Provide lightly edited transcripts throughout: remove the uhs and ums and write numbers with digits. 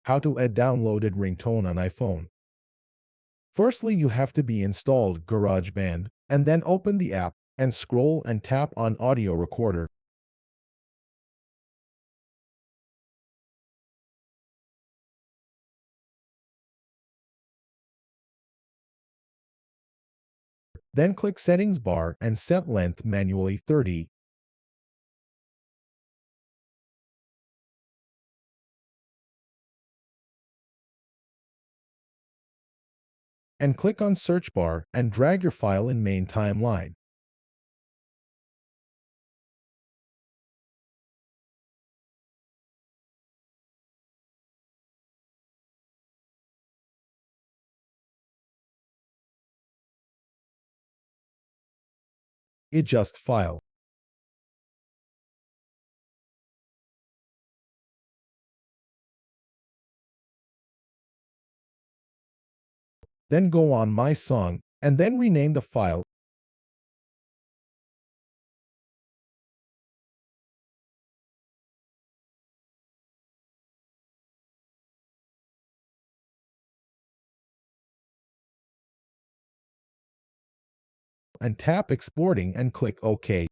How to add downloaded ringtone on iPhone. Firstly, you have to be installed GarageBand, and then open the app and scroll and tap on audio recorder. Then click Settings bar and set length manually 30. And click on Search bar and drag your file in main timeline. Adjust file. Then go on My Song, and then rename the file. And tap Exporting and click OK.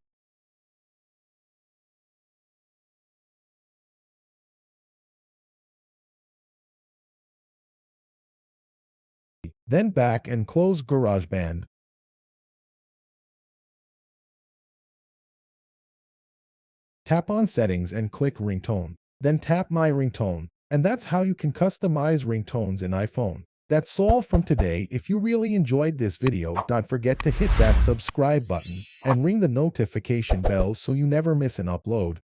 Then back and close GarageBand. Tap on Settings and click Ringtone. Then tap My Ringtone. And that's how you can customize ringtones in iPhone. That's all from today. If you really enjoyed this video, don't forget to hit that subscribe button and ring the notification bell so you never miss an upload.